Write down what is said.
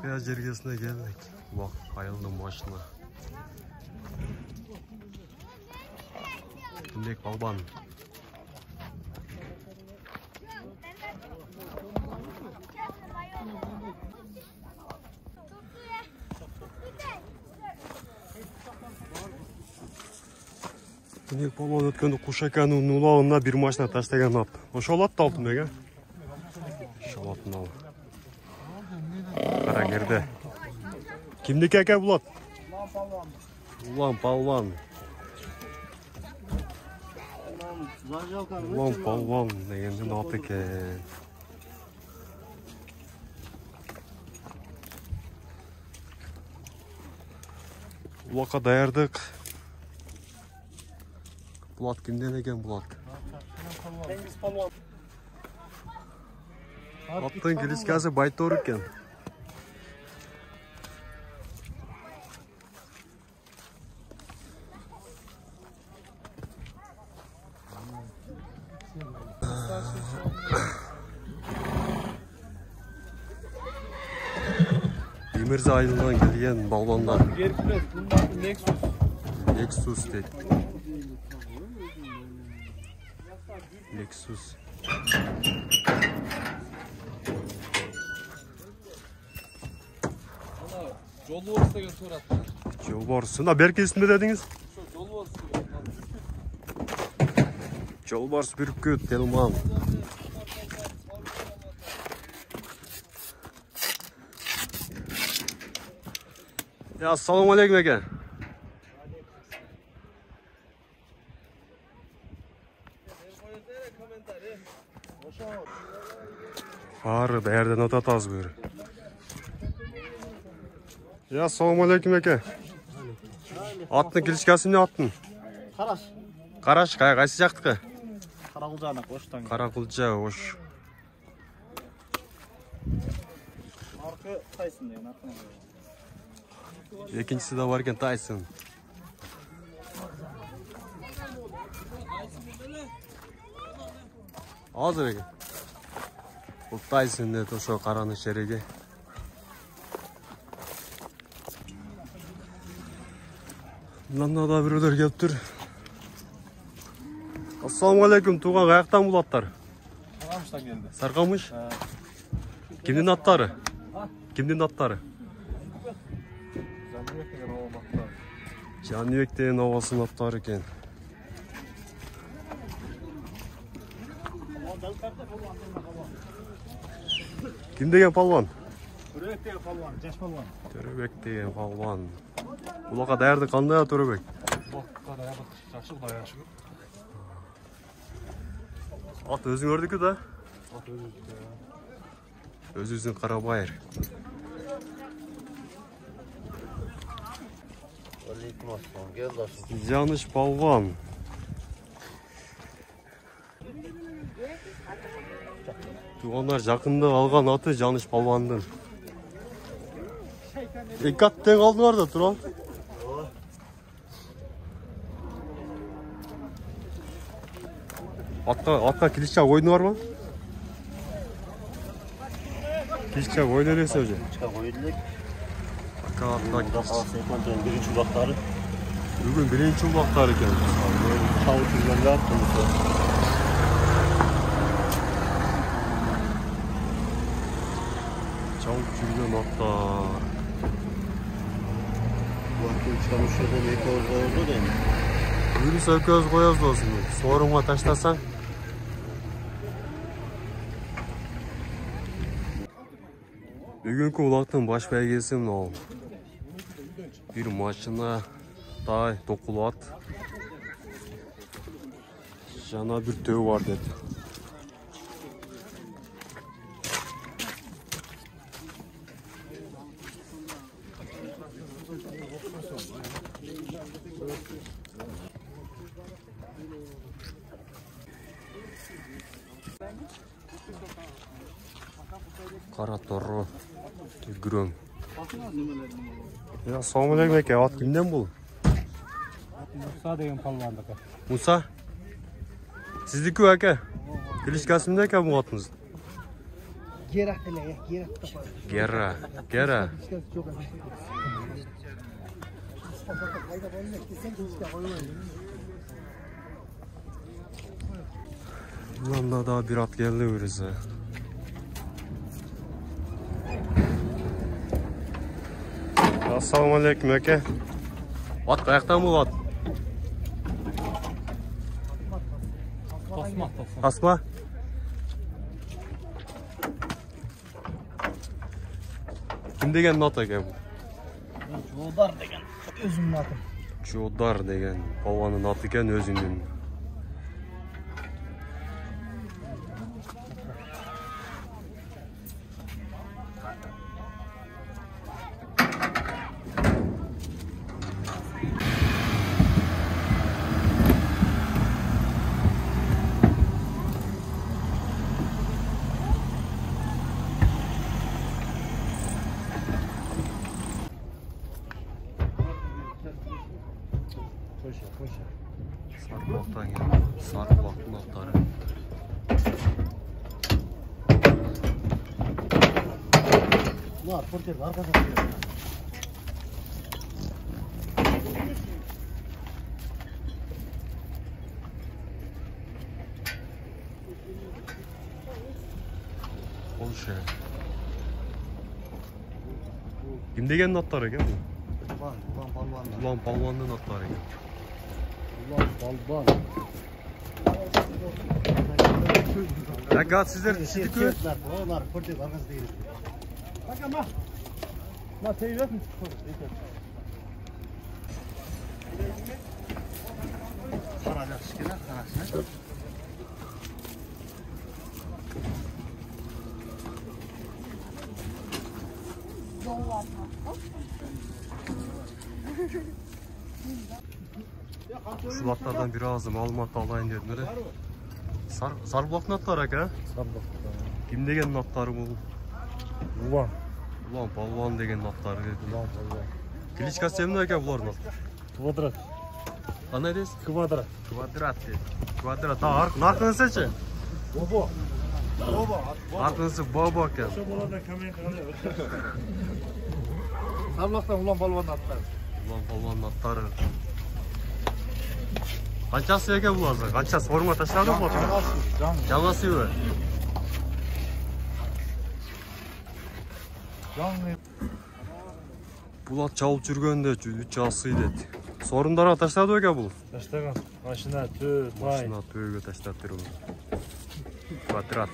Vakıya jergesine geldik. Bak ayıldım başına. Tündek balban. Tündek balban ötkende Kuşaka'nın ulağına bir maçına taşlagan at. Ошол атты алдым деге. Ошол атын ал. Кара керде. Кимдики аке булат? Улан палван. Улан палван дегендин аты экен. Улакка даярдык. Булат кимден экен булат? Аттың келишкасы Байтор экен. Демирза айылынан келген балбандар. Lexus дейді. Lexus. Жолбарыс деген сурат. Жолбарыс. Сонда беркесін бе дедіңіз? Жолбарыс. Жолбарыс бүркіт, Телман. Ассаламу алейкум екен. Ары бәрден отатаз бөр. Ассаламу алейкум екен. Аттың келішкасы не аттың? Қараш. Қараш, қайсы жақтықы? Қарақұлжаны Оштан. Қарақұлжа, Ош. Арқы Тайсын деген атын. Екіншісі де бар екен Тайсын. Азыр екен. Бұл Тайсын деді ошо қараны шереге. Мынанда да біреулер келіп тұр. Ассаламу алейкум, туған қаяқтан бұлаттар? Сарқамыштан келді. Сарқамыш? Кімден аттары? Кімден аттары? Жанбек деген ауыл аттары. Жанбек деген ауылдың аттары екен. Кім деген палван? Төребек деген палван, жаш палван. Төребек деген палван. Бұлақа даярды қандай Төребек? Бұлаққа даярды жақсы құдай ашығыр. Ат өзің өрдікі да? Ат өзі. Өзіңіздің Қарабайыр. Jaныш палван. Туғандар жақында алған аты Jaныш палвандың. Екі ат тең алдыңар да, Тұран? Атқа келісча ойыны бар ма? Келісча ойын өресі өже? Келісча ойынлық. Атқа келісча. Бірінші ұлақтары. Бүгін бірінші ұлақтары екен. Шауып жүргенде аттымызды. Шауып жүрген аттар. Бұлақтың шығамышырдан 200 қойызды деймін. Үйріс 200 қойызды olsun. Sorunға таштасаң. Бүгінгі ұлақтың баш бәйгесі мынау. Bir maçına da dokulat. Jana bir töv var dedi. Kara torru. Gürüm. Assalamu aleykum aka. At kimden bu? Musa деген палвандыкі. Musa? Sizdeki aka. Келишкасында aka bu atınız. Gerak ele ya, gerak tapar. Gera, gera. İşte çok az. Hayda boyunca kesin işte koyuyor. Ulan da daha bir at geldi öyleyse. Assalamu alaikum aka. At kayaktan mı at? Tosma. Asma. Kim degen at aka bu? Jodar degen özümün atım. Jodar degen pavanın atı eken özünün. Koşa. Sarıbaktan geldi. Sarıbak'ın atları. Var, porter arkasına gidiyor. Ol şey. Kim degen atları eken bu? Ulan balvan. Ulan palvanın atları eken. Ulan balvan. Aka sizler sidik mi? Onlar porter arkasına değil. Bak ama. Na teyvet mi? Saracak şikine, saracak. Şu atlardan biri ağzım almak alayın dedim öyle. Sarıbak'ın atları aka. Sarıbak. Kim degen atları bu? Ulan. Ulan palvan degen atları dedi. Ulan balvan. Kiliçka sevimli aka buların atı. Kvadrat. Ana edesiz? Kvadrat. Kvadrat dedi. Kvadrat. Ha narkını seçe. Bobo. Narkınısı baba eken. Sarıbaktan ulan balvan atlar. Ulan palvanın atları. Kaçası eke bularsa? Kaçası forma taşladın mı? Canası yok. Bulat çavul çürgönde 3 asıydı. Sorunlara taşladı eke bu. Taştagan. Maşına tüy, tay. Başına tüyge taşlattır onu. Kvadrat.